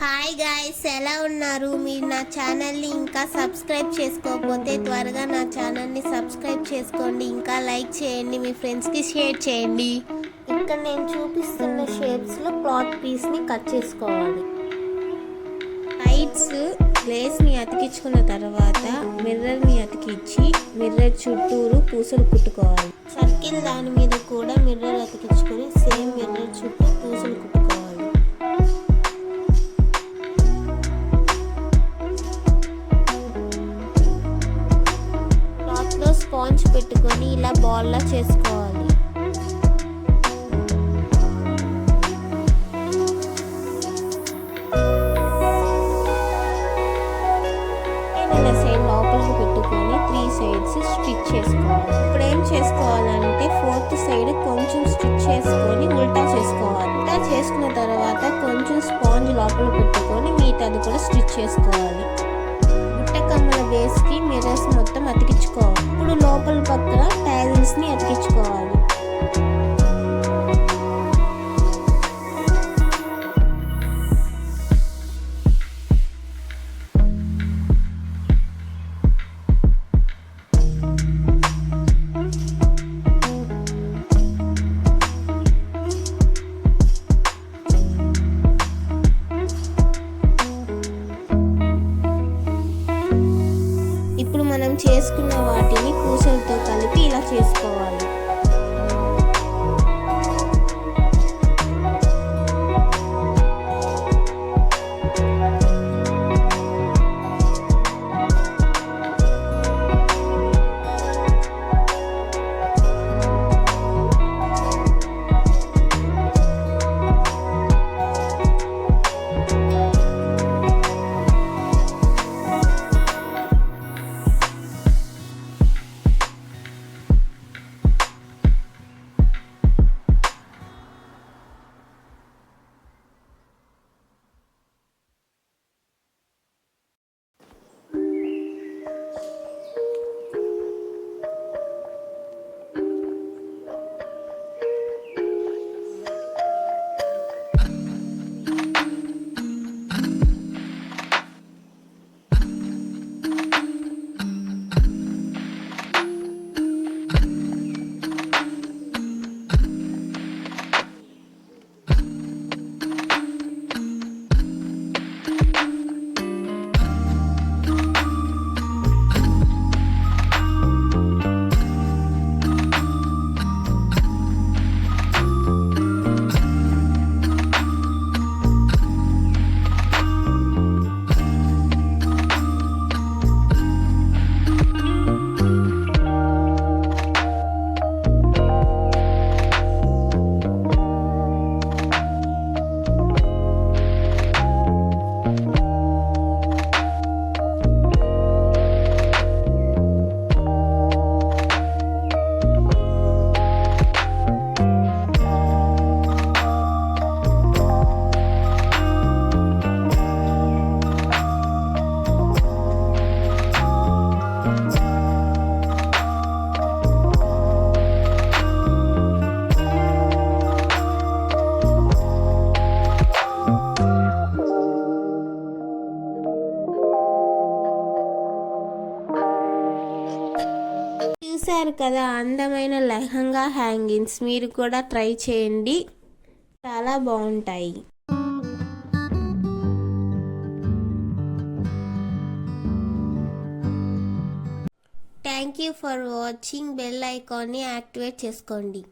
Hi guys, ఎలా ఉన్నారు? మీరు నా ఛానల్ని ఇంకా సబ్స్క్రైబ్ చేసుకోకపోతే త్వరగా నా ఛానల్ని సబ్స్క్రైబ్ చేసుకోండి. ఇంకా లైక్ చేయండి, మీ ఫ్రెండ్స్కి షేర్ చేయండి. ఇక్కడ నేను చూపిస్తున్న షేప్స్లో క్లాత్ పీస్ని కట్ చేసుకోవాలి. సైడ్స్ గ్లేస్ని అతికించుకున్న తర్వాత మిర్రర్ని అతికించి మిర్రర్ చుట్టూరు పూసలు కుట్టుకోవాలి. సర్కిల్ దాని మీద కూడా మిర్రర్ అతికించుకొని సేమ్ మిర్రర్ చుట్టూ పూసలు కుట్టుకోవాలి. స్పాంజ్ పెట్టుకొని ఇలా బాల్లా చేసుకోవాలి. ఇలా సైడ్ లోపలికి పెట్టుకొని 3 సైడ్స్ స్టిచ్ చేసుకోవాలి. ఇప్పుడు ఏం చేసుకోవాలంటే 4th సైడ్ కొంచెం స్టిచ్ చేసుకొని ఉల్టా చేసుకోవాలి. ఉల్టా చేసుకున్న తర్వాత కొంచెం స్పాంజ్ లోపల పెట్టుకొని మిగతాది కూడా స్టిచ్ చేసుకోవాలి. కమ్మల బేస్కి మిర్రర్స్ మొత్తం అతికించుకోవాలి. ఇప్పుడు లోపల పక్కన టైల్స్ని అతికించుకోవాలి. ఇప్పుడు మనం చేసుకున్న వాటిని పూసలతో కలిపి ఇలా చేసుకోవాలి. చూసారు కదా అందమైన లెహంగా హ్యాంగింగ్స్. మీరు కూడా ట్రై చేయండి, చాలా బాగుంటాయి. Thank you for watching. Bell ఐకాన్ని యాక్టివేట్ చేసుకోండి.